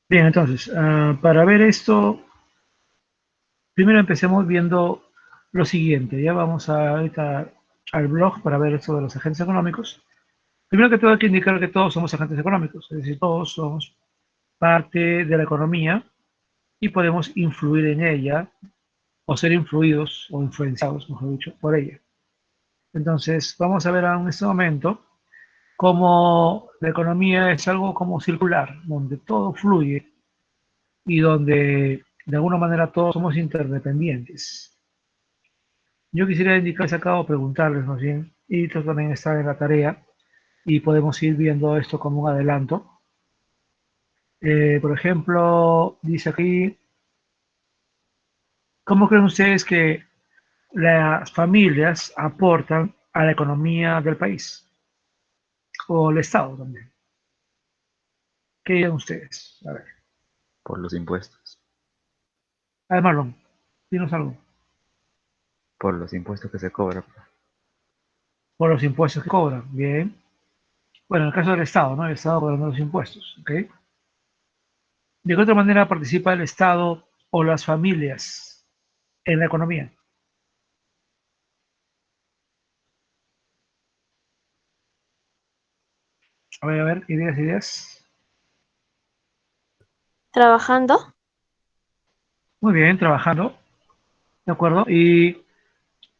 Bien, entonces, para ver esto, primero empecemos viendo lo siguiente. Ya vamos ahorita al blog para ver esto de los agentes económicos. Primero que todo hay que indicar que todos somos agentes económicos, es decir, todos somos parte de la economía y podemos influir en ella o ser influidos o influenciados, mejor dicho, por ella. Entonces, vamos a ver en este momento cómo la economía es algo como circular, donde todo fluye y donde de alguna manera todos somos interdependientes. Yo quisiera indicarles acá o preguntarles más bien, y esto también está en la tarea, y podemos ir viendo esto como un adelanto. Por ejemplo, dice aquí, ¿cómo creen ustedes que las familias aportan a la economía del país? O el Estado también. ¿Qué dirían ustedes? A ver. Por los impuestos, A ver, Marlon, dinos algo. por los impuestos que se cobran. Por los impuestos que cobran. Bien. Bueno, en el caso del Estado, ¿no? El Estado cobrando los impuestos. ¿Ok? ¿De qué otra manera participa el Estado o las familias en la economía? A ver, ideas, ideas. Trabajando, Muy bien, trabajando. ¿De acuerdo? Y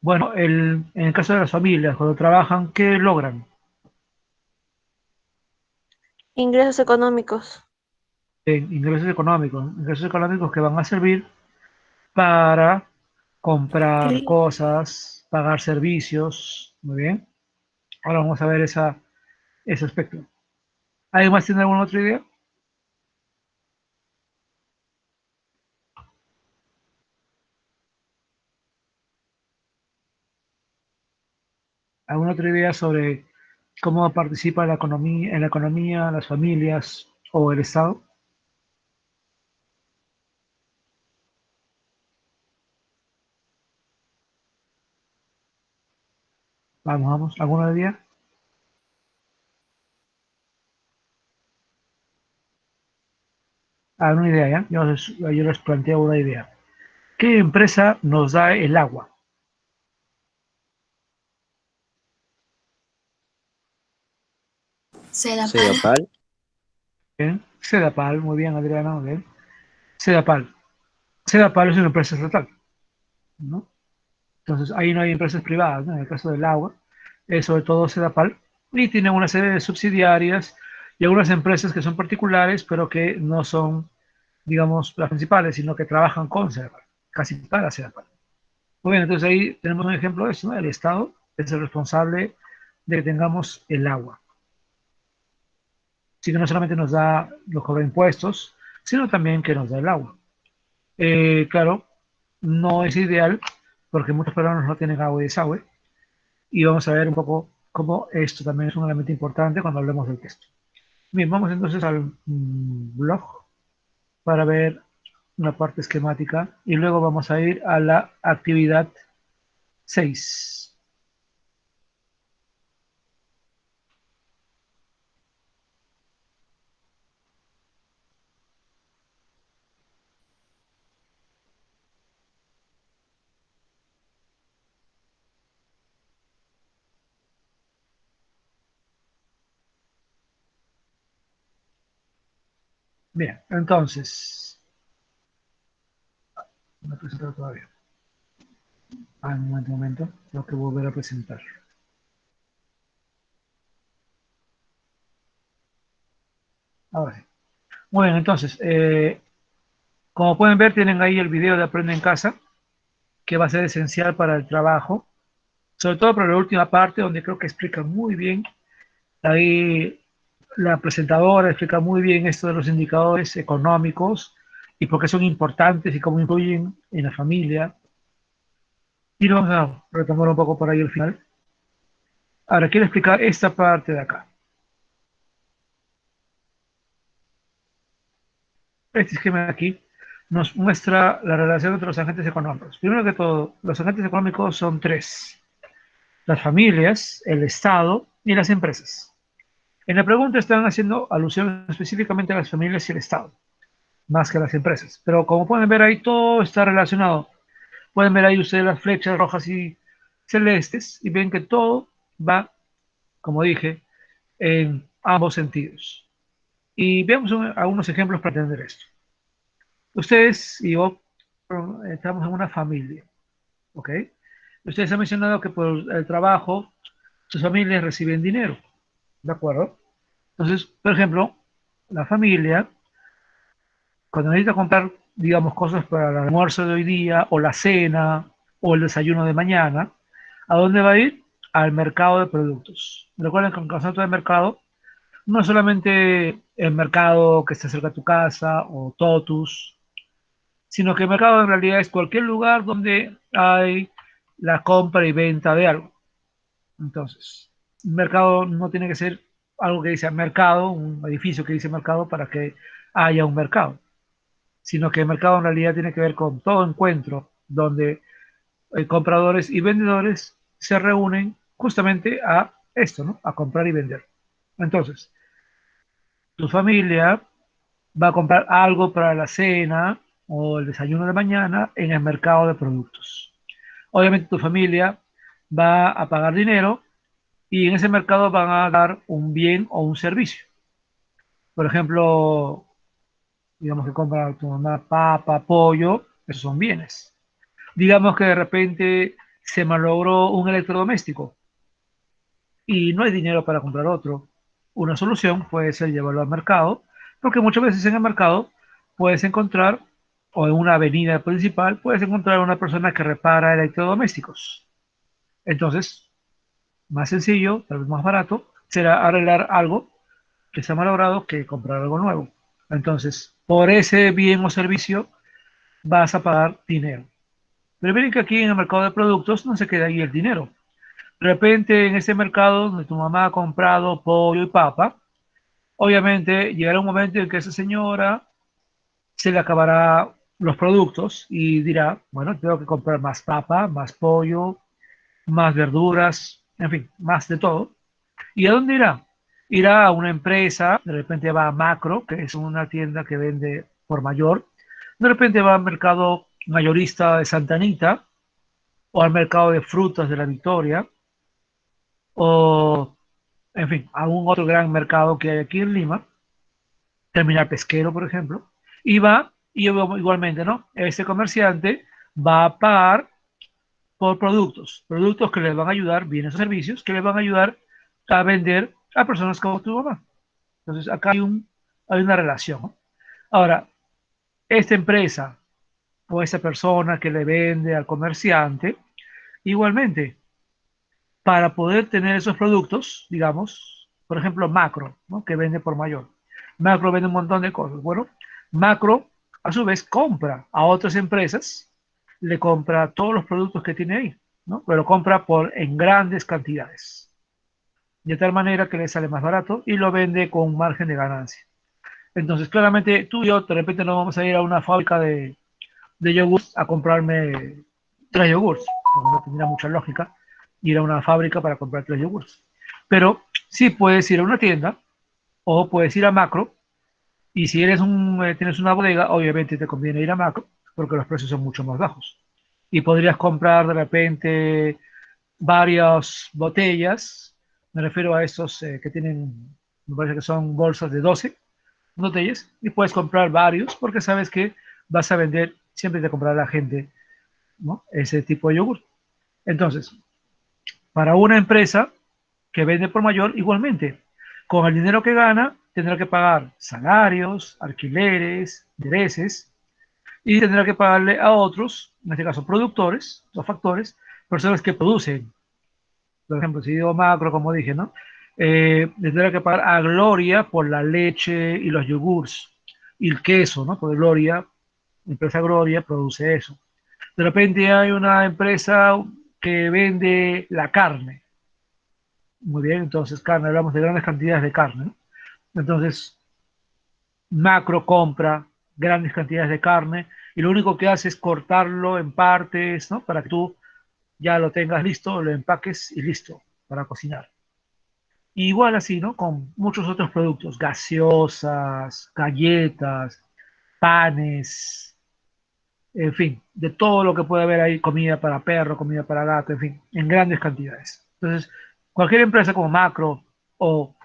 bueno, en el caso de las familias, cuando trabajan, ¿qué logran? ingresos económicos, Ingresos económicos que van a servir para comprar cre- cosas, pagar servicios. Muy bien. Ahora vamos a ver ese aspecto. ¿Alguien más tiene alguna otra idea? ¿Alguna otra idea sobre cómo participa en la economía, las familias o el Estado? Vamos, vamos. ¿Alguna idea? ¿Alguna idea ya? Yo les planteo una idea. ¿Qué empresa nos da el agua? Sedapal. Sedapal. Bien. Sedapal, muy bien, Adriana, muy bien. Sedapal. Sedapal es una empresa estatal, ¿no? Entonces, ahí no hay empresas privadas, ¿no? En el caso del agua, es sobre todo Sedapal, y tiene una serie de subsidiarias y algunas empresas que son particulares, pero que no son, digamos, las principales, sino que trabajan con Sedapal, casi para Sedapal. Muy bien, entonces ahí tenemos un ejemplo de eso, ¿no? El Estado es el responsable de que tengamos el agua. Así que no solamente nos cobra impuestos, sino también que nos da el agua. Claro, no es ideal porque muchos peruanos no tienen agua y desagüe, y vamos a ver un poco cómo esto también es un elemento importante cuando hablemos del texto. Bien, vamos entonces al blog para ver una parte esquemática y luego vamos a ir a la actividad 6. Bien, entonces, no he presentado todavía. Un momento, tengo que volver a presentar. Ahora sí. Muy bien, entonces, como pueden ver, tienen ahí el video de Aprende en Casa, que va a ser esencial para el trabajo, sobre todo para la última parte, donde creo que explica muy bien. Ahí la presentadora explica muy bien esto de los indicadores económicos y por qué son importantes y cómo influyen en la familia. Y lo vamos a retomar un poco por ahí al final. Ahora quiero explicar esta parte de acá. Este esquema de aquí nos muestra la relación entre los agentes económicos. Primero que todo, los agentes económicos son tres: las familias, el Estado y las empresas. En la pregunta están haciendo alusión específicamente a las familias y el Estado. más que las empresas. Pero como pueden ver ahí, todo está relacionado. Pueden ver ahí ustedes las flechas rojas y celestes y ven que todo va, como dije, en ambos sentidos. Y veamos algunos ejemplos para entender esto. Ustedes y yo estamos en una familia, ¿ok? Ustedes han mencionado que por el trabajo sus familias reciben dinero, ¿de acuerdo? Entonces, por ejemplo, la familia, cuando necesita comprar, digamos, cosas para el almuerzo de hoy día, o la cena, o el desayuno de mañana, ¿a dónde va a ir? Al mercado de productos. Recuerden que el concepto de mercado no es solamente el mercado que está cerca de tu casa o Totus, sino que el mercado en realidad es cualquier lugar donde hay la compra y venta de algo. Entonces, un mercado no tiene que ser algo que dice mercado, un edificio que dice mercado para que haya un mercado, sino que el mercado en realidad tiene que ver con todo encuentro donde compradores y vendedores se reúnen justamente a esto, ¿no? A comprar y vender. Entonces, tu familia va a comprar algo para la cena o el desayuno de mañana en el mercado de productos. Obviamente tu familia va a pagar dinero y en ese mercado van a dar un bien o un servicio. Por ejemplo, digamos que compra tu mamá papa, pollo, esos son bienes. Digamos que de repente se malogró un electrodoméstico y no hay dinero para comprar otro. Una solución puede ser llevarlo al mercado, porque muchas veces en el mercado puedes encontrar, o en una avenida principal, puedes encontrar una persona que repara electrodomésticos. Entonces, más sencillo, tal vez más barato, será arreglar algo que está malogrado que comprar algo nuevo. Entonces, por ese bien o servicio vas a pagar dinero. Pero miren que aquí en el mercado de productos no se queda ahí el dinero. De repente en ese mercado donde tu mamá ha comprado pollo y papa, obviamente llegará un momento en que esa señora se le acabará los productos y dirá, bueno, tengo que comprar más papa, más pollo, más verduras, en fin, más de todo. ¿Y a dónde irá? Irá a una empresa, de repente va a Macro, que es una tienda que vende por mayor, de repente va al mercado mayorista de Santa Anita o al mercado de frutas de la Victoria o, en fin, a un otro gran mercado que hay aquí en Lima, terminal pesquero, por ejemplo, y va, y igualmente, ¿no? Ese comerciante va a pagar por productos, productos que les van a ayudar, bienes o servicios, que les van a ayudar a vender a personas como tu mamá. Entonces, acá hay una relación, ¿no? Ahora, esta empresa o esa persona que le vende al comerciante, igualmente, para poder tener esos productos, digamos, por ejemplo, Macro, ¿no? Que vende por mayor. Macro vende un montón de cosas. Bueno, Macro, a su vez, compra a otras empresas, le compra todos los productos que tiene ahí, ¿no? Pero compra en grandes cantidades, de tal manera que le sale más barato y lo vende con un margen de ganancia. Entonces, claramente, tú y yo de repente no vamos a ir a una fábrica de yogurts a comprarme 3 yogurts, porque no tendría mucha lógica ir a una fábrica para comprar 3 yogurts. Pero sí puedes ir a una tienda o puedes ir a Macro y si tienes una bodega, obviamente te conviene ir a Macro porque los precios son mucho más bajos. Y podrías comprar de repente varias botellas, me refiero a estos que tienen, me parece que son bolsas de 12 botellas, y puedes comprar varios porque sabes que vas a vender, siempre te comprará la gente, ¿no? Ese tipo de yogur. Entonces, para una empresa que vende por mayor, igualmente, con el dinero que gana, tendrá que pagar salarios, alquileres, intereses, y tendrá que pagarle a otros, en este caso productores o factores, personas que producen. Por ejemplo, si digo Macro, como dije, ¿no? Le tendrá que pagar a Gloria por la leche y los yogurts y el queso, ¿no? Porque Gloria, la empresa Gloria produce eso. De repente hay una empresa que vende la carne. Muy bien, entonces carne, hablamos de grandes cantidades de carne, ¿no? Entonces, Macro compra grandes cantidades de carne y lo único que hace es cortarlo en partes, ¿no? Para que tú ya lo tengas listo, lo empaques y listo para cocinar. Y igual así, ¿no? Con muchos otros productos, gaseosas, galletas, panes, en fin, de todo lo que puede haber ahí, comida para perro, comida para gato, en fin, en grandes cantidades. Entonces, cualquier empresa como Macro o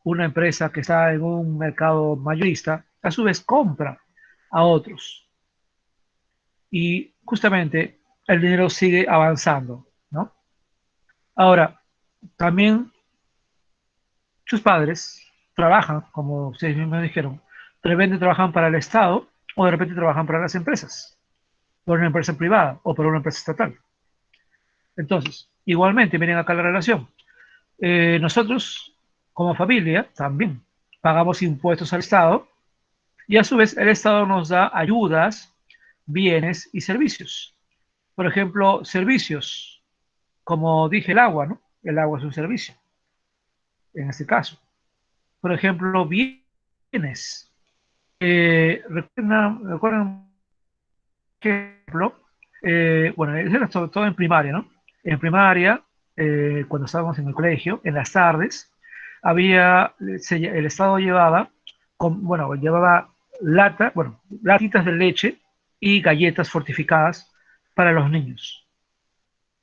una empresa que está en un mercado mayorista, a su vez compra a otros y justamente el dinero sigue avanzando, ¿no? Ahora, también sus padres trabajan, como ustedes mismos dijeron, de repente trabajan para el Estado o de repente trabajan para las empresas, por una empresa privada o por una empresa estatal. Entonces, igualmente, miren acá la relación. Nosotros, como familia, también pagamos impuestos al Estado y a su vez el Estado nos da ayudas, bienes y servicios. Por ejemplo, servicios, como dije, el agua, ¿no? El agua es un servicio, en este caso. Por ejemplo, bienes. ¿Recuerdan ejemplo? Bueno, eso era todo en primaria, ¿no? En primaria, cuando estábamos en el colegio, en las tardes, el Estado llevaba, bueno, llevaba latitas de leche y galletas fortificadas para los niños.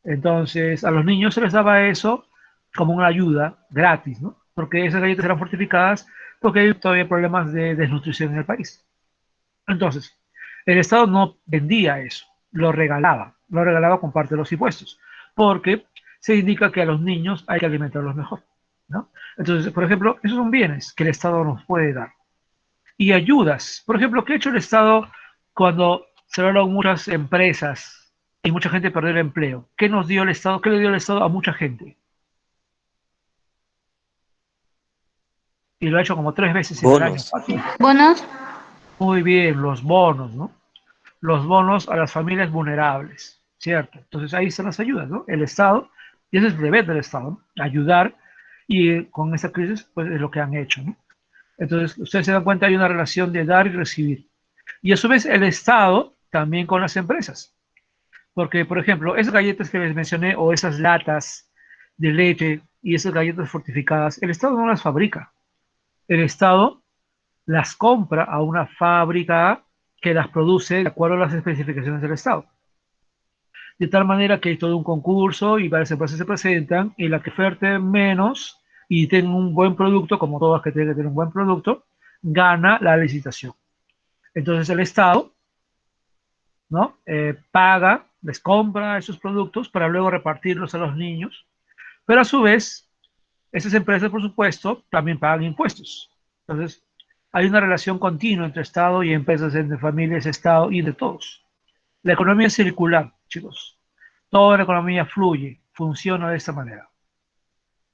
Entonces, a los niños se les daba eso como una ayuda gratis, ¿no? Porque esas galletas eran fortificadas porque hay todavía problemas de desnutrición en el país. Entonces, el Estado no vendía eso, lo regalaba con parte de los impuestos, porque se indica que a los niños hay que alimentarlos mejor, ¿no? Entonces, por ejemplo, esos son bienes que el Estado nos puede dar. Y ayudas, por ejemplo, ¿qué ha hecho el Estado cuando cerraron muchas empresas y mucha gente perdió el empleo? ¿Qué nos dio el Estado? ¿Qué le dio el Estado a mucha gente? Y lo ha hecho como 3 veces en el año. Bonos. Bonos. Muy bien, los bonos, ¿no? Los bonos a las familias vulnerables, ¿cierto? Entonces ahí están las ayudas, ¿no? El Estado, y ese es el deber del Estado, ¿no? Ayudar, y con esta crisis, pues es lo que han hecho, ¿no? Entonces, ustedes se dan cuenta, hay una relación de dar y recibir. Y a su vez, el Estado también con las empresas. Porque, por ejemplo, esas galletas que les mencioné, o esas latas de leche y esas galletas fortificadas, el Estado no las fabrica. El Estado las compra a una fábrica que las produce de acuerdo a las especificaciones del Estado. De tal manera que hay todo un concurso y varias empresas se presentan y la que oferte menos y tenga un buen producto, como todas que tienen que tener un buen producto, gana la licitación. Entonces el Estado, ¿no? Paga, les compra esos productos para luego repartirlos a los niños, pero a su vez, esas empresas, por supuesto, también pagan impuestos. Entonces, hay una relación continua entre Estado y empresas, entre familias, Estado y de todos. La economía es circular, chicos. Toda la economía fluye, funciona de esta manera.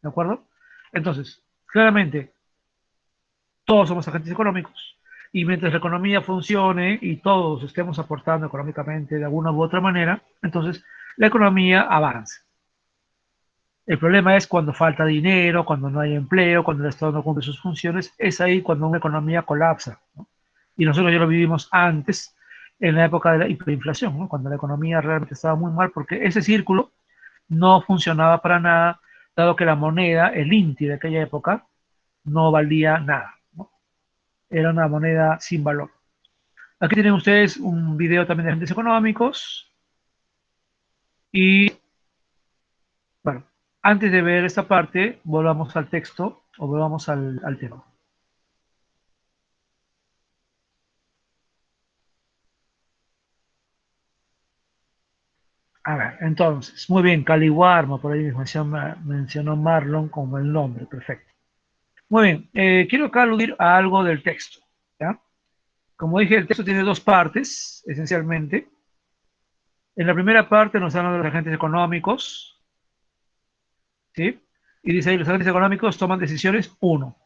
¿De acuerdo? Entonces, claramente, todos somos agentes económicos y mientras la economía funcione y todos estemos aportando económicamente de alguna u otra manera, entonces la economía avanza. El problema es cuando falta dinero, cuando no hay empleo, cuando el Estado no cumple sus funciones, es ahí cuando una economía colapsa, ¿no? Y nosotros ya lo vivimos antes, en la época de la hiperinflación, ¿no? Cuando la economía realmente estaba muy mal, porque ese círculo no funcionaba para nada, dado que la moneda, el INTI de aquella época, no valía nada, ¿no? Era una moneda sin valor. Aquí tienen ustedes un video también de agentes económicos y, bueno, antes de ver esta parte, volvamos al texto o volvamos al tema. A ver, entonces, muy bien, Caliwarma, por ahí mencionó Marlon como el nombre, perfecto. Muy bien, quiero acá aludir a algo del texto, ¿ya? Como dije, el texto tiene dos partes, esencialmente. En la primera parte nos hablan de los agentes económicos, ¿sí? Y dice ahí, los agentes económicos toman decisiones, uno.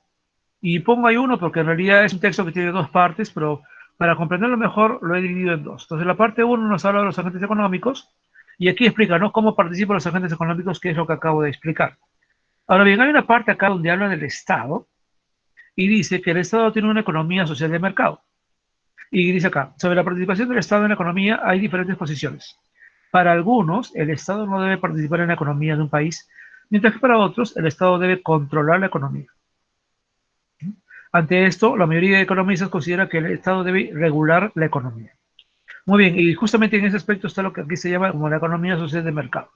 Y pongo ahí uno porque en realidad es un texto que tiene dos partes, pero para comprenderlo mejor lo he dividido en dos. Entonces, la parte uno nos habla de los agentes económicos y aquí explica, ¿no? Cómo participan los agentes económicos, que es lo que acabo de explicar. Ahora bien, hay una parte acá donde habla del Estado y dice que el Estado tiene una economía social de mercado. Y dice acá, sobre la participación del Estado en la economía hay diferentes posiciones. Para algunos, el Estado no debe participar en la economía de un país, mientras que para otros, el Estado debe controlar la economía. Ante esto, la mayoría de economistas considera que el Estado debe regular la economía. Muy bien, y justamente en ese aspecto está lo que aquí se llama como la economía social de mercado.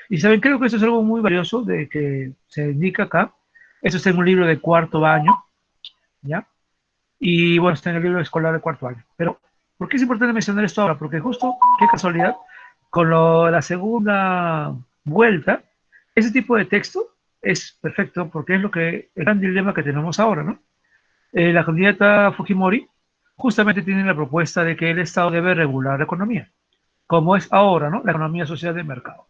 Y saben, creo que esto es algo muy valioso de que se indica acá. Esto está en un libro de cuarto año, ¿ya? Y bueno, está en el libro escolar de cuarto año. Pero, ¿por qué es importante mencionar esto ahora? Porque justo, qué casualidad, con la segunda vuelta, ese tipo de texto es perfecto porque es lo que el gran dilema que tenemos ahora, ¿no? La candidata Fujimori justamente tiene la propuesta de que el Estado debe regular la economía, como es ahora, ¿no? La economía social de mercado.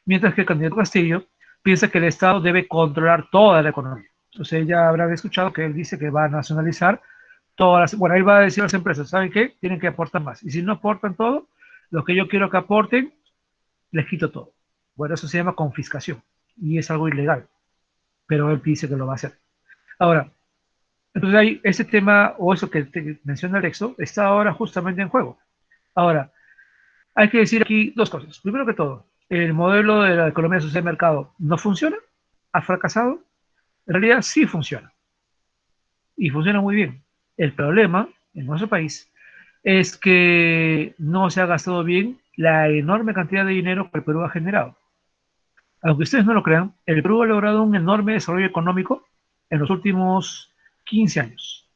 Mientras que el candidato Castillo piensa que el Estado debe controlar toda la economía. Entonces ya habrán escuchado que él dice que va a nacionalizar todas las, bueno, él va a decir a las empresas, ¿saben qué? Tienen que aportar más. Y si no aportan todo, lo que yo quiero que aporten, les quito todo. Bueno, eso se llama confiscación y es algo ilegal, pero él dice que lo va a hacer. Ahora, entonces hay ese tema o eso que te menciona Alexo está ahora justamente en juego. Ahora, hay que decir aquí dos cosas. Primero que todo, el modelo de la economía social de mercado no funciona, ha fracasado. En realidad sí funciona y funciona muy bien. El problema en nuestro país es que no se ha gastado bien la enorme cantidad de dinero que el Perú ha generado. Aunque ustedes no lo crean, el Perú ha logrado un enorme desarrollo económico en los últimos 15 años.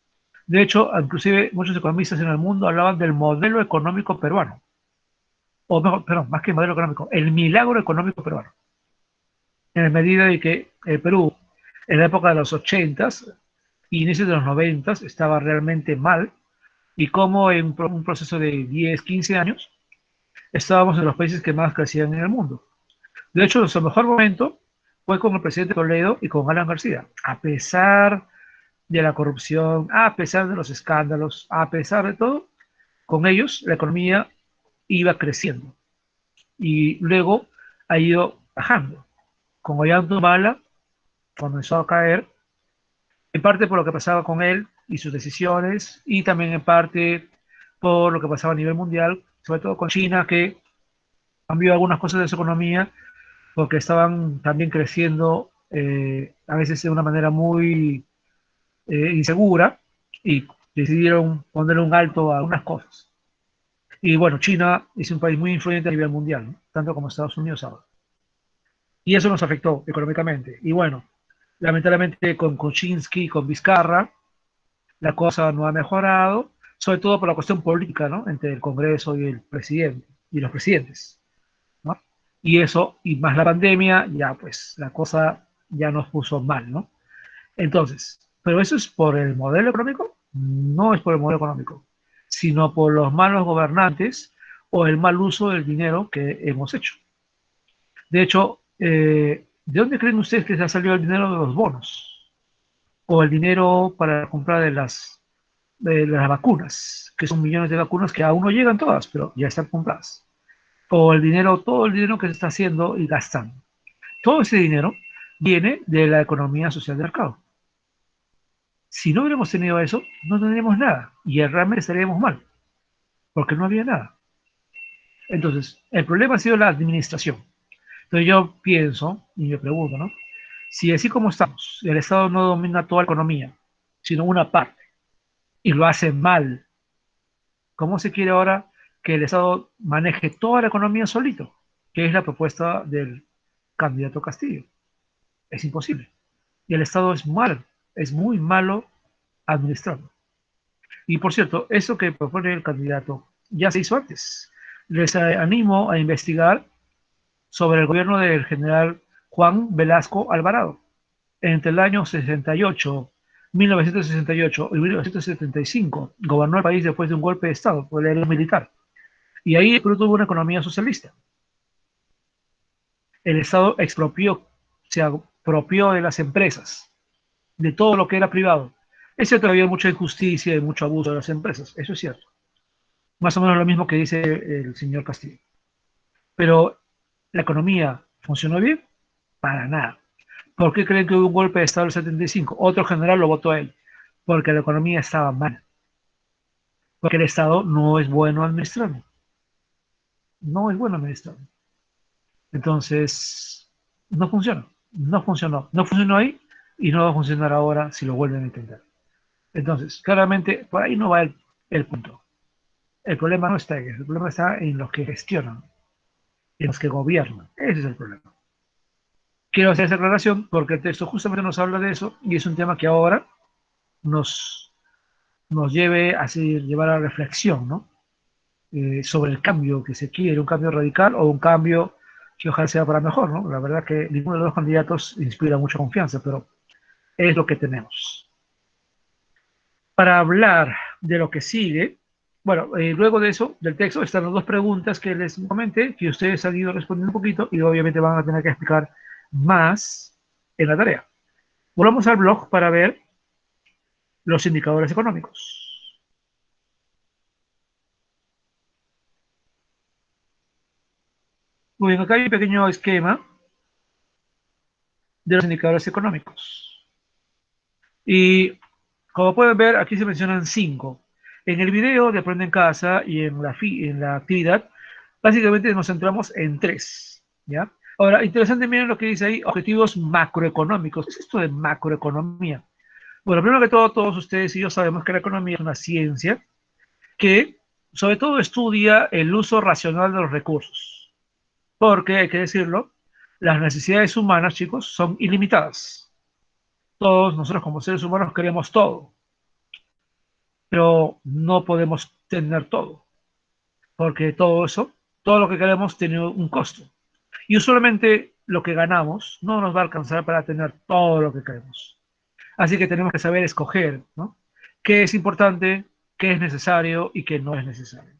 De hecho, inclusive muchos economistas en el mundo hablaban del modelo económico peruano, o mejor, perdón, más que modelo económico, el milagro económico peruano, en la medida de que el Perú, en la época de los 80s y inicios de los 90s, estaba realmente mal, y como en un proceso de 10, 15 años, estábamos en los países que más crecían en el mundo. De hecho, nuestro mejor momento fue con el presidente Toledo y con Alan García, a pesar de la corrupción, a pesar de los escándalos, a pesar de todo, con ellos la economía iba creciendo y luego ha ido bajando. Con Ollanta Humala comenzó a caer, en parte por lo que pasaba con él y sus decisiones, y también en parte por lo que pasaba a nivel mundial, sobre todo con China, que cambió algunas cosas de su economía porque estaban también creciendo a veces de una manera muy insegura y decidieron poner un alto a algunas cosas. Y bueno, China es un país muy influyente a nivel mundial, ¿no? Tanto como Estados Unidos ahora. Y eso nos afectó económicamente. Y bueno, lamentablemente con Kuczynski, con Vizcarra, la cosa no ha mejorado, sobre todo por la cuestión política, ¿no? Entre el Congreso y el presidente, y los presidentes, ¿no? Y eso, y más la pandemia, ya pues la cosa ya nos puso mal, ¿no? Entonces, pero eso es por el modelo económico, no es por el modelo económico, sino por los malos gobernantes o el mal uso del dinero que hemos hecho. De hecho, ¿de dónde creen ustedes que se ha salido el dinero de los bonos? O el dinero para la compra de las vacunas, que son millones de vacunas que aún no llegan todas, pero ya están compradas. O el dinero, todo el dinero que se está haciendo y gastando. Todo ese dinero viene de la economía social de mercado. Si no hubiéramos tenido eso, no tendríamos nada y realmente estaríamos mal, porque no había nada. Entonces, el problema ha sido la administración. Entonces yo pienso y me pregunto, ¿no? Si así como estamos, el Estado no domina toda la economía, sino una parte, y lo hace mal, ¿cómo se quiere ahora que el Estado maneje toda la economía solito? Que es la propuesta del candidato Castillo. Es imposible. Y el Estado es malo, es muy malo administrando. Y por cierto, eso que propone el candidato ya se hizo antes. Les animo a investigar sobre el gobierno del general Juan Velasco Alvarado. Entre el año 68, 1968 y 1975, gobernó el país después de un golpe de Estado por el militar. Y ahí Perú tuvo una economía socialista. El Estado expropió, se apropió de las empresas, de todo lo que era privado. Es cierto que había mucha injusticia y mucho abuso de las empresas, eso es cierto. Más o menos lo mismo que dice el señor Castillo. Pero la economía funcionó bien, para nada. ¿Por qué creen que hubo un golpe de Estado en el 75? Otro general lo votó a él, porque la economía estaba mal, porque el Estado no es bueno administrando, no es bueno administrando. Entonces, no funciona, no funcionó, no funcionó ahí, y no va a funcionar ahora si lo vuelven a intentar. Entonces, claramente, por ahí no va el punto. El problema no está en eso, el problema está en los que gestionan, en los que gobiernan. Ese es el problema. Quiero hacer esa aclaración porque el texto justamente nos habla de eso y es un tema que ahora nos, nos lleve a llevar a la reflexión, ¿no? Sobre el cambio que se quiere, un cambio radical o un cambio que ojalá sea para mejor, ¿no? La verdad que ninguno de los dos candidatos inspira mucha confianza, pero es lo que tenemos. Para hablar de lo que sigue, bueno, luego de eso, del texto, están las dos preguntas que les comenté, que ustedes han ido respondiendo un poquito y obviamente van a tener que explicar más en la tarea. Volvamos al blog para ver los indicadores económicos. Muy bien, acá hay un pequeño esquema de los indicadores económicos. Y como pueden ver, aquí se mencionan 5. En el video de Aprende en Casa y en la actividad, básicamente nos centramos en 3. ¿Ya? Ahora, interesante, miren lo que dice ahí, objetivos macroeconómicos. ¿Qué es esto de macroeconomía? Bueno, primero que todo, todos ustedes y yo sabemos que la economía es una ciencia que sobre todo estudia el uso racional de los recursos. Porque, hay que decirlo, las necesidades humanas, chicos, son ilimitadas. Todos nosotros como seres humanos queremos todo, pero no podemos tener todo, porque todo eso, todo lo que queremos tiene un costo. Y usualmente lo que ganamos no nos va a alcanzar para tener todo lo que queremos. Así que tenemos que saber escoger, ¿no? Qué es importante, qué es necesario y qué no es necesario.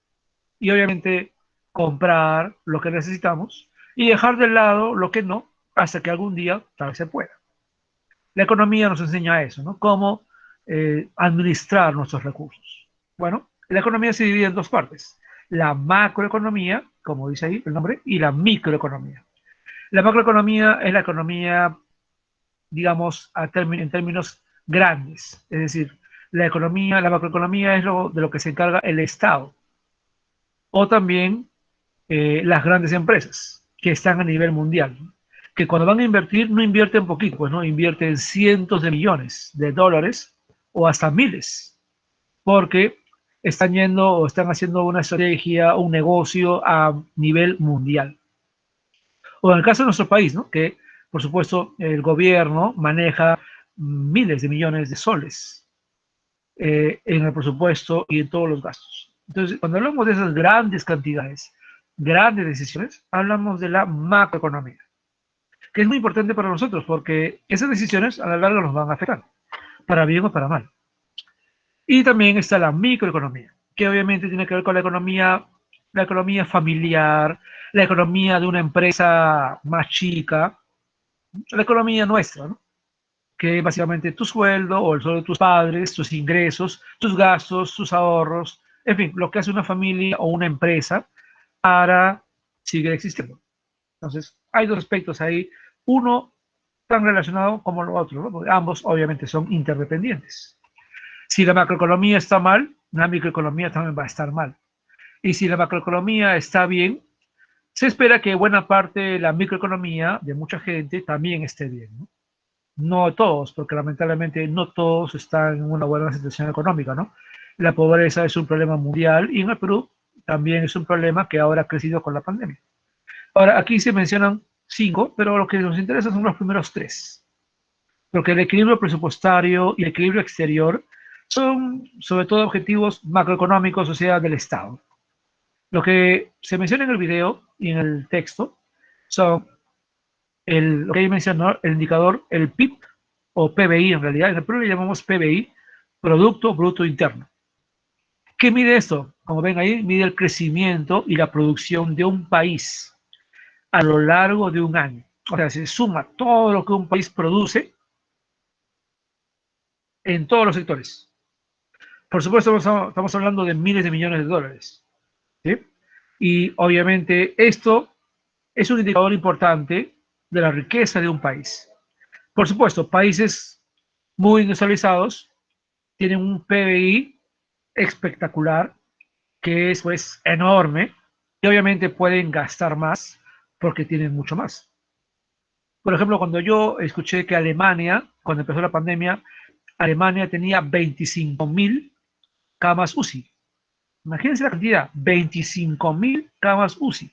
Y obviamente comprar lo que necesitamos y dejar de lado lo que no, hasta que algún día tal vez se pueda. La economía nos enseña eso, ¿no? Cómo administrar nuestros recursos. Bueno, la economía se divide en dos partes. La macroeconomía, como dice ahí el nombre, y la microeconomía. La macroeconomía es la economía, digamos, en términos grandes. Es decir, la macroeconomía es de lo que se encarga el Estado. O también las grandes empresas que están a nivel mundial, ¿no? Que cuando van a invertir no invierten poquito, pues no invierten cientos de millones de dólares o hasta miles, porque están yendo o están haciendo una estrategia, un negocio a nivel mundial. O en el caso de nuestro país, ¿no? Que por supuesto el gobierno maneja miles de millones de soles en el presupuesto y en todos los gastos. Entonces, cuando hablamos de esas grandes cantidades, grandes decisiones, hablamos de la macroeconomía, que es muy importante para nosotros porque esas decisiones a la larga nos van a afectar, para bien o para mal. Y también está la microeconomía, que obviamente tiene que ver con la economía familiar, la economía de una empresa más chica, la economía nuestra, ¿no? Que básicamente tu sueldo o el sueldo de tus padres, tus ingresos, tus gastos, tus ahorros, en fin, lo que hace una familia o una empresa para seguir existiendo. Entonces, hay dos aspectos ahí, uno tan relacionado como lo otro, ¿no? Porque ambos obviamente son interdependientes. Si la macroeconomía está mal, la microeconomía también va a estar mal. Y si la macroeconomía está bien, se espera que buena parte de la microeconomía de mucha gente también esté bien, ¿no? No todos, porque lamentablemente no todos están en una buena situación económica, ¿no? La pobreza es un problema mundial y en el Perú también es un problema que ahora ha crecido con la pandemia. Ahora, aquí se mencionan 5, pero lo que nos interesa son los primeros 3, porque el equilibrio presupuestario y el equilibrio exterior son sobre todo objetivos macroeconómicos, o sea, del Estado. Lo que se menciona en el video y en el texto son lo que mencionó el indicador, el PIB o PBI en realidad, en el Perú le llamamos PBI, Producto Bruto Interno. ¿Qué mide esto? Como ven ahí, mide el crecimiento y la producción de un país a lo largo de un año. O sea, se suma todo lo que un país produce en todos los sectores. Por supuesto, estamos hablando de miles de millones de dólares, ¿sí? Y obviamente esto es un indicador importante de la riqueza de un país. Por supuesto, países muy industrializados tienen un PBI espectacular, que es pues enorme, y obviamente pueden gastar más porque tienen mucho más. Por ejemplo, cuando yo escuché que Alemania, cuando empezó la pandemia, Alemania tenía 25.000 camas UCI. Imagínense la cantidad, 25.000 camas UCI.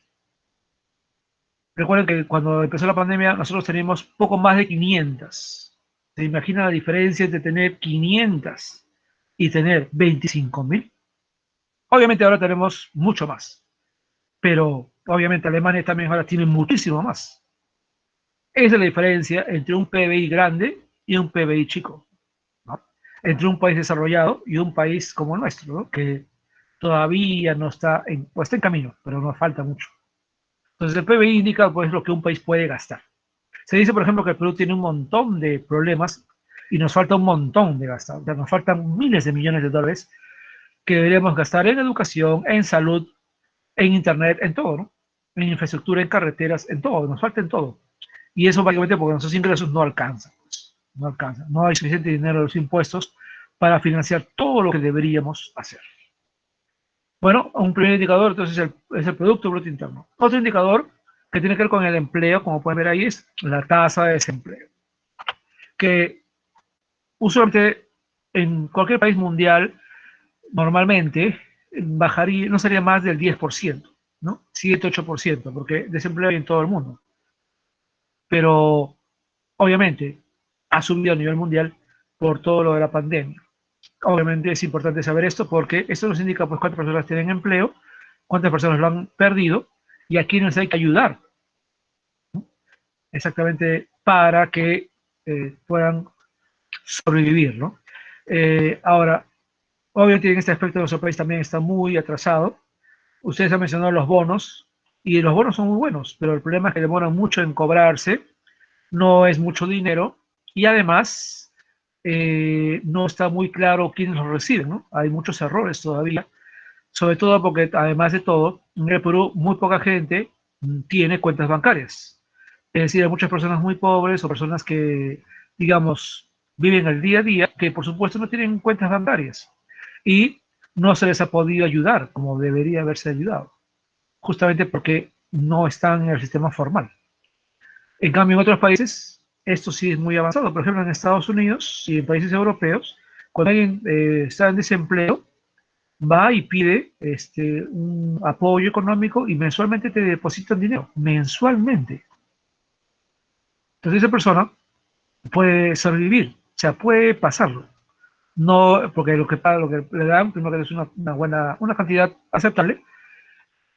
Recuerden que cuando empezó la pandemia nosotros teníamos poco más de 500. ¿Se imagina la diferencia entre tener 500 y tener 25.000? Obviamente ahora tenemos mucho más, pero obviamente Alemania también ahora tiene muchísimo más. Esa es la diferencia entre un PBI grande y un PBI chico, ¿no? Entre un país desarrollado y un país como el nuestro, ¿no? Que todavía no está en, pues está en camino, pero nos falta mucho. Entonces el PBI indica pues lo que un país puede gastar. Se dice, por ejemplo, que el Perú tiene un montón de problemas y nos falta un montón de gastar. O sea, nos faltan miles de millones de dólares que deberíamos gastar en educación, en salud, en internet, en todo, ¿no? En infraestructura, en carreteras, en todo, nos falta en todo. Y eso básicamente porque nuestros ingresos no alcanzan, pues, no alcanzan. No hay suficiente dinero en los impuestos para financiar todo lo que deberíamos hacer. Bueno, un primer indicador entonces es el Producto Bruto Interno. Otro indicador que tiene que ver con el empleo, como pueden ver ahí, es la tasa de desempleo, que usualmente en cualquier país mundial normalmente bajaría, no sería más del 10%, ¿no? 7-8%, porque desempleo hay en todo el mundo. Pero obviamente ha subido a nivel mundial por todo lo de la pandemia. Obviamente es importante saber esto porque esto nos indica pues cuántas personas tienen empleo, cuántas personas lo han perdido y a quiénes hay que ayudar, ¿no? Exactamente para que puedan sobrevivir, ¿no? Ahora, obviamente en este aspecto nuestro país también está muy atrasado. Ustedes han mencionado los bonos y los bonos son muy buenos, pero el problema es que demoran mucho en cobrarse, no es mucho dinero y además no está muy claro quiénes los reciben, ¿no? Hay muchos errores todavía, sobre todo porque además de todo, en el Perú muy poca gente tiene cuentas bancarias. Es decir, hay muchas personas muy pobres o personas que, digamos, viven el día a día, que por supuesto no tienen cuentas bancarias y no se les ha podido ayudar como debería haberse ayudado, justamente porque no están en el sistema formal. En cambio, en otros países, esto sí es muy avanzado. Por ejemplo, en Estados Unidos y en países europeos, cuando alguien está en desempleo, va y pide un apoyo económico y mensualmente te depositan dinero, mensualmente. Entonces esa persona puede sobrevivir, o sea, puede pasarlo. No, porque lo que le dan, primero que es una buena, una cantidad aceptable,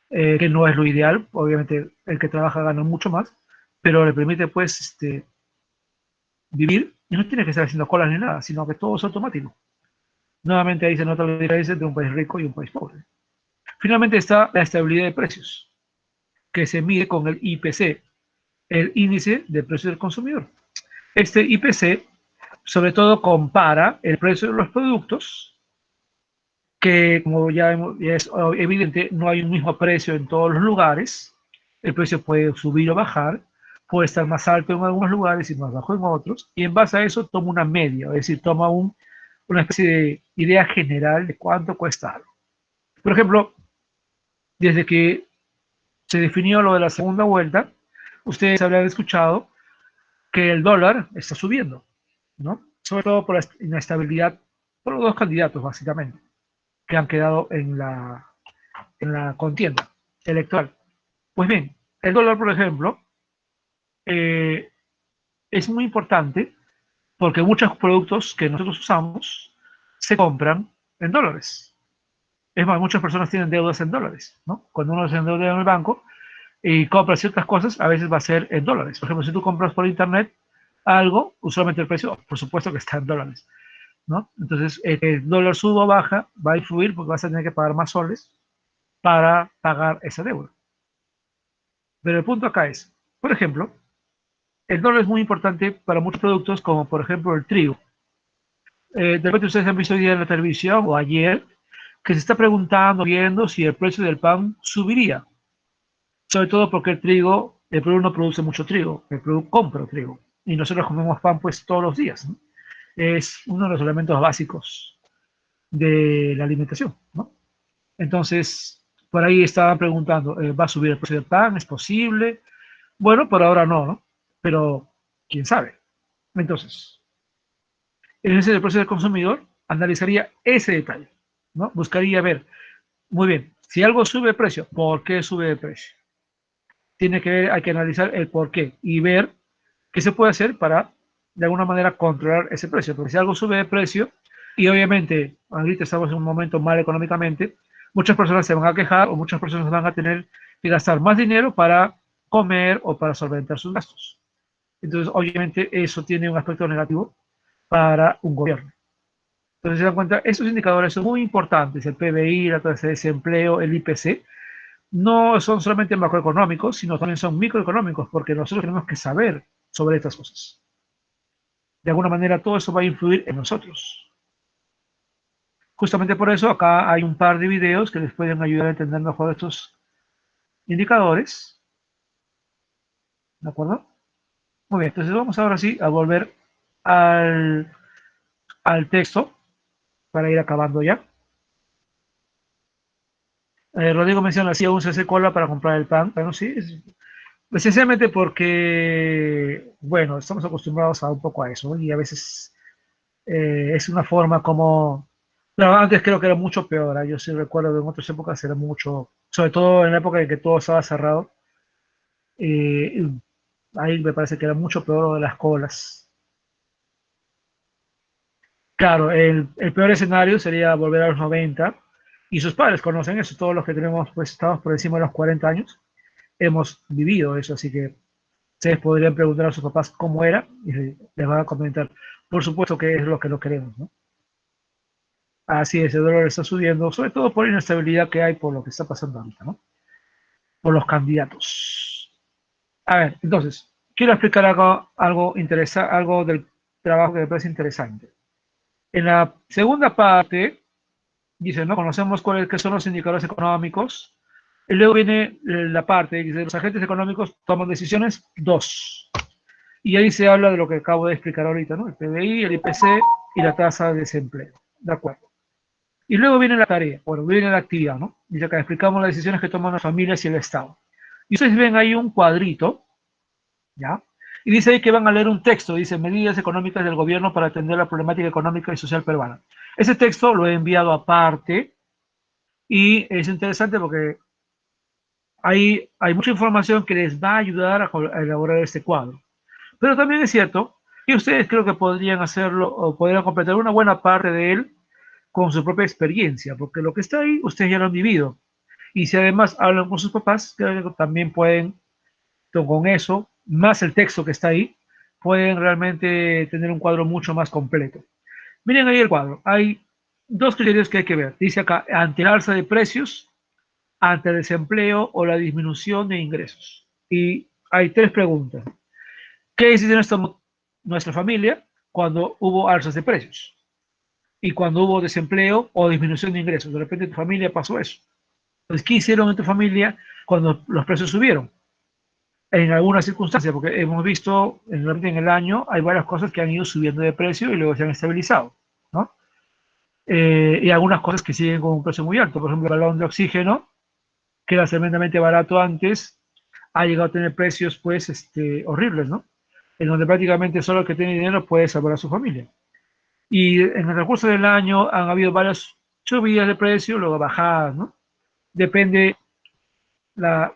que no es lo ideal, obviamente el que trabaja gana mucho más, pero le permite pues vivir y no tiene que estar haciendo colas ni nada, sino que todo es automático. Nuevamente ahí se nota la diferencia entre un país rico y un país pobre. Finalmente está la estabilidad de precios, que se mide con el IPC, el índice de precios del consumidor. Este IPC sobre todo compara el precio de los productos, que como ya es evidente, no hay un mismo precio en todos los lugares. El precio puede subir o bajar, puede estar más alto en algunos lugares y más bajo en otros, y en base a eso toma una media, es decir, toma una especie de idea general de cuánto cuesta algo. Por ejemplo, desde que se definió lo de la segunda vuelta, ustedes habrán escuchado que el dólar está subiendo, ¿no? Sobre todo por la inestabilidad, por los dos candidatos, básicamente, que han quedado en la contienda electoral. Pues bien, el dólar, por ejemplo, eh, es muy importante porque muchos productos que nosotros usamos se compran en dólares. Es más, muchas personas tienen deudas en dólares, ¿no? Cuando uno se endeuda en el banco y compra ciertas cosas, a veces va a ser en dólares. Por ejemplo, si tú compras por internet algo, usualmente el precio, por supuesto que está en dólares, ¿no? Entonces, el dólar suba o baja va a influir porque vas a tener que pagar más soles para pagar esa deuda. Pero el punto acá es, por ejemplo, el dólar es muy importante para muchos productos, como por ejemplo el trigo. De repente ustedes han visto hoy día en la televisión o ayer que se está preguntando, viendo si el precio del pan subiría. Sobre todo porque el Perú no produce mucho trigo, el Perú compra trigo. Y nosotros comemos pan pues todos los días, ¿no? Es uno de los elementos básicos de la alimentación, ¿no? Entonces, por ahí estaban preguntando, ¿va a subir el precio del pan? ¿Es posible? Bueno, por ahora no, ¿no? pero quién sabe. Entonces, en ese proceso del consumidor, analizaría ese detalle, ¿no? Buscaría ver, muy bien, si algo sube de precio, ¿por qué sube de precio? Hay que analizar el por qué y ver qué se puede hacer para, de alguna manera, controlar ese precio. Porque si algo sube de precio, y obviamente ahorita estamos en un momento mal económicamente, muchas personas se van a quejar o muchas personas van a tener que gastar más dinero para comer o para solventar sus gastos. Entonces, obviamente, eso tiene un aspecto negativo para un gobierno. Entonces, se dan cuenta, esos indicadores son muy importantes, el PBI, la tasa de desempleo, el IPC, no son solamente macroeconómicos, sino también son microeconómicos, porque nosotros tenemos que saber sobre estas cosas. De alguna manera, todo eso va a influir en nosotros. Justamente por eso, acá hay un par de videos que les pueden ayudar a entender mejor estos indicadores. ¿De acuerdo? Muy bien, entonces vamos ahora sí a volver al, al texto para ir acabando ya. Rodrigo menciona, si aún se hace cola para comprar el pan. Bueno, sí, esencialmente porque, bueno, estamos acostumbrados a un poco a eso, ¿no? Y a veces es una forma como... Claro, antes creo que era mucho peor, ¿eh? Yo sí recuerdo que en otras épocas era mucho, sobre todo en la época en que todo estaba cerrado, eh, ahí me parece que era mucho peor lo de las colas. Claro, el peor escenario sería volver a los 90 y sus padres conocen eso, todos los que tenemos, pues estamos por encima de los 40 años, hemos vivido eso, así que ustedes podrían preguntar a sus papás cómo era y les van a comentar, por supuesto que es lo que no queremos, ¿no? Así es, el dólar está subiendo, sobre todo por la inestabilidad que hay por lo que está pasando ahorita, ¿no? Por los candidatos. A ver, entonces, quiero explicar algo del trabajo que me parece interesante. En la segunda parte, dice, ¿no? Conocemos qué son los indicadores económicos. Y luego viene la parte, dice, los agentes económicos toman decisiones, dos. Y ahí se habla de lo que acabo de explicar ahorita, ¿no? El PBI, el IPC y la tasa de desempleo. De acuerdo. Y luego viene la tarea, bueno, viene la actividad, ¿no? Dice acá explicamos las decisiones que toman las familias y el Estado. Y ustedes ven ahí un cuadrito, ¿ya? Y dice ahí que van a leer un texto, dice medidas económicas del gobierno para atender la problemática económica y social peruana. Ese texto lo he enviado aparte y es interesante porque hay mucha información que les va a ayudar a elaborar este cuadro. Pero también es cierto que ustedes creo que podrían hacerlo o podrían completar una buena parte de él con su propia experiencia, porque lo que está ahí ustedes ya lo han vivido. Y si además hablan con sus papás, creo que también pueden, con eso, más el texto que está ahí, pueden realmente tener un cuadro mucho más completo. Miren ahí el cuadro. Hay dos criterios que hay que ver. Dice acá, ante el alza de precios, ante el desempleo o la disminución de ingresos. Y hay tres preguntas. ¿Qué decisiones tomó nuestra familia cuando hubo alzas de precios? Y cuando hubo desempleo o disminución de ingresos. De repente tu familia pasó eso. Entonces, ¿qué hicieron en tu familia cuando los precios subieron? En algunas circunstancias, porque hemos visto en el año hay varias cosas que han ido subiendo de precio y luego se han estabilizado, ¿no? Y algunas cosas que siguen con un precio muy alto. Por ejemplo, el balón de oxígeno, que era tremendamente barato antes, ha llegado a tener precios pues horribles, ¿no? En donde prácticamente solo el que tiene dinero puede salvar a su familia. Y en el recurso del año han habido varias subidas de precio, luego bajadas, ¿no? Depende la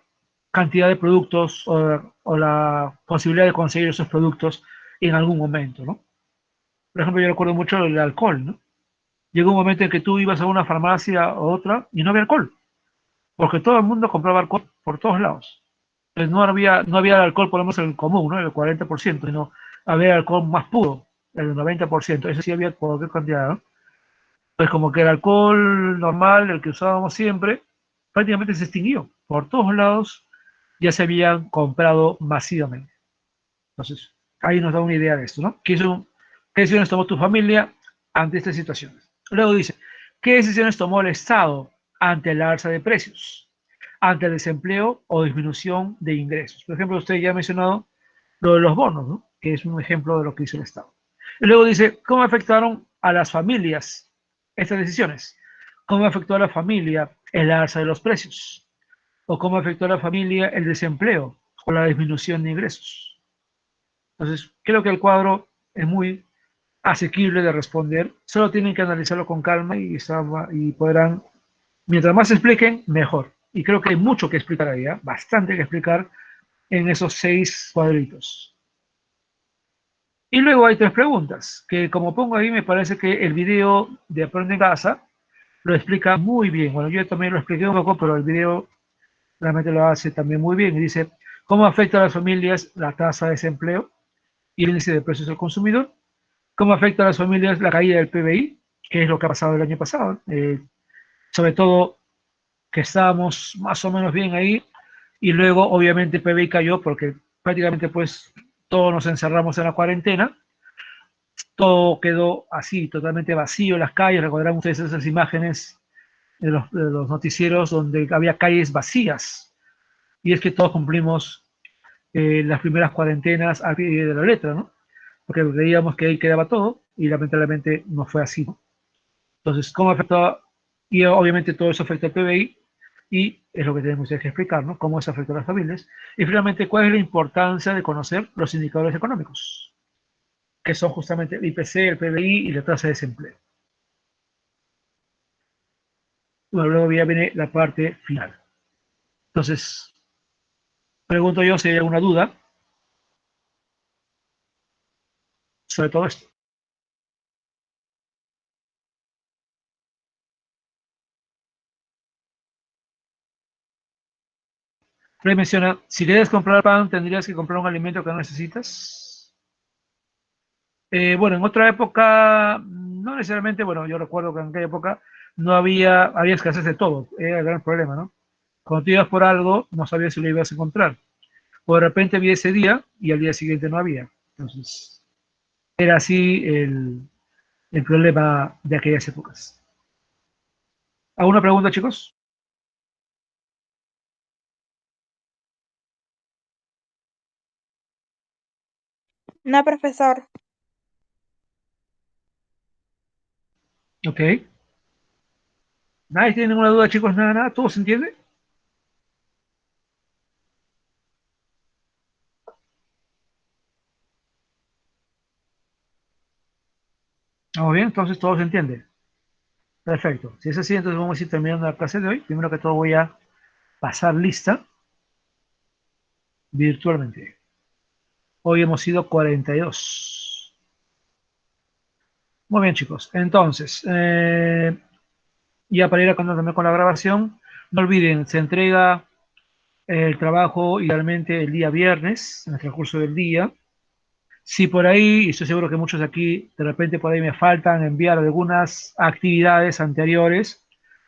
cantidad de productos o la posibilidad de conseguir esos productos en algún momento, ¿no? Por ejemplo, yo recuerdo mucho el alcohol, ¿no? Llegó un momento en que tú ibas a una farmacia o otra y no había alcohol, porque todo el mundo compraba alcohol por todos lados. Entonces no había alcohol, por lo menos el común, ¿no? El 40%, sino había alcohol más puro, el 90%. Eso sí había por cualquier cantidad, ¿no? Pues como que el alcohol normal, el que usábamos siempre, prácticamente se extinguió. Por todos lados ya se habían comprado masivamente. Entonces, ahí nos da una idea de esto, ¿no? ¿Qué decisiones tomó tu familia ante estas situaciones? Luego dice, ¿qué decisiones tomó el Estado ante la alza de precios, ante el desempleo o disminución de ingresos? Por ejemplo, usted ya ha mencionado lo de los bonos, ¿no? Que es un ejemplo de lo que hizo el Estado. Y luego dice, ¿cómo afectaron a las familias estas decisiones? ¿Cómo afectó a la familia el alza de los precios? ¿O cómo afectó a la familia el desempleo o la disminución de ingresos? Entonces, creo que el cuadro es muy asequible de responder. Solo tienen que analizarlo con calma y podrán, mientras más expliquen, mejor. Y creo que hay mucho que explicar ahí, ¿eh? Bastante que explicar en esos 6 cuadritos. Y luego hay 3 preguntas, que como pongo ahí, me parece que el video de Aprende en Casa lo explica muy bien. Bueno, yo también lo expliqué un poco, pero el video realmente lo hace también muy bien. Y dice, ¿cómo afecta a las familias la tasa de desempleo y el índice de precios al consumidor? ¿Cómo afecta a las familias la caída del PBI? ¿Qué es lo que ha pasado el año pasado? Sobre todo que estábamos más o menos bien ahí y luego obviamente el PBI cayó porque prácticamente pues todos nos encerramos en la cuarentena, todo quedó así, totalmente vacío en las calles. Recordarán ustedes esas imágenes de los noticieros donde había calles vacías, y es que todos cumplimos las primeras cuarentenas al pie de la letra, ¿no? Porque creíamos que ahí quedaba todo y lamentablemente no fue así, ¿no? Entonces, ¿cómo afectó? Y obviamente todo eso afecta al PBI y es lo que tenemos que explicar, ¿no? Cómo eso afecta a las familias. Y finalmente, ¿cuál es la importancia de conocer los indicadores económicos? Que son justamente el IPC, el PBI y la tasa de desempleo. Bueno, luego ya viene la parte final. Entonces, pregunto yo si hay alguna duda sobre todo esto. Frey menciona, si quieres comprar pan, tendrías que comprar un alimento que no necesitas. Bueno, en otra época, no necesariamente, bueno, yo recuerdo que en aquella época no había escasez de todo, era el gran problema, ¿no? Cuando te ibas por algo, no sabías si lo ibas a encontrar. O de repente había ese día y al día siguiente no había. Entonces, era así el problema de aquellas épocas. ¿Alguna pregunta, chicos? No, profesor. Ok. ¿Nadie tiene ninguna duda, chicos? Nada, nada, ¿todo se entiende? ¿Vamos bien? Entonces todo se entiende. Perfecto. Si es así, entonces vamos a ir terminando la clase de hoy. Primero que todo voy a pasar lista virtualmente. Hoy hemos sido 42. Muy bien, chicos. Entonces, ya para ir acabando también con la grabación, no olviden, se entrega el trabajo idealmente el día viernes, en el transcurso del día. Si por ahí, y estoy seguro que muchos de aquí, de repente por ahí me faltan enviar algunas actividades anteriores,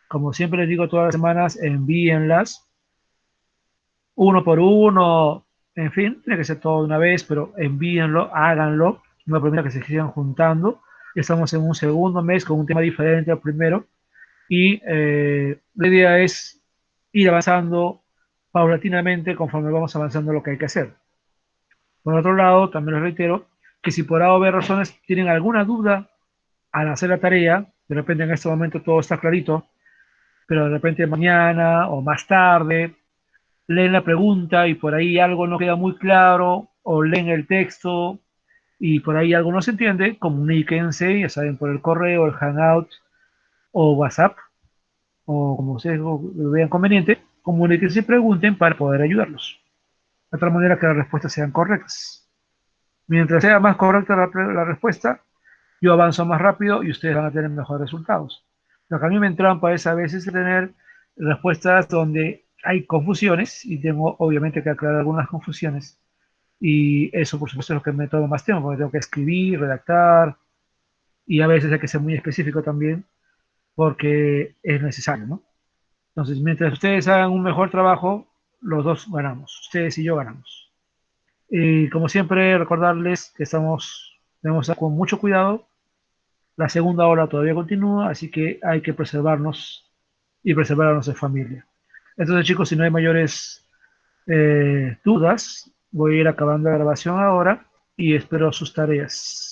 como siempre les digo todas las semanas, envíenlas uno por uno, en fin, tiene que ser todo de una vez, pero envíenlo, háganlo, no permita que se sigan juntando. Estamos en un segundo mes con un tema diferente al primero y la idea es ir avanzando paulatinamente conforme vamos avanzando lo que hay que hacer. Por otro lado, también les reitero que si por A o B razones tienen alguna duda al hacer la tarea, de repente en este momento todo está clarito, pero de repente mañana o más tarde leen la pregunta y por ahí algo no queda muy claro, o leen el texto y por ahí algo no se entiende, comuníquense, ya saben, por el correo, el Hangout o WhatsApp, o como ustedes lo vean conveniente, comuníquense y pregunten para poder ayudarlos. De otra manera que las respuestas sean correctas. Mientras sea más correcta la respuesta, yo avanzo más rápido y ustedes van a tener mejores resultados. Lo que a mí me entrampa es a veces tener respuestas donde hay confusiones y tengo obviamente que aclarar algunas confusiones. Y eso, por supuesto, es lo que me toma más tiempo, porque tengo que escribir, redactar y a veces hay que ser muy específico también porque es necesario, ¿no? Entonces, mientras ustedes hagan un mejor trabajo, los dos ganamos, ustedes y yo ganamos. Y como siempre, recordarles que debemos estar con mucho cuidado. La segunda ola todavía continúa, así que hay que preservarnos y preservar a nuestra familia. Entonces, chicos, si no hay mayores dudas, voy a ir acabando la grabación ahora y espero sus tareas.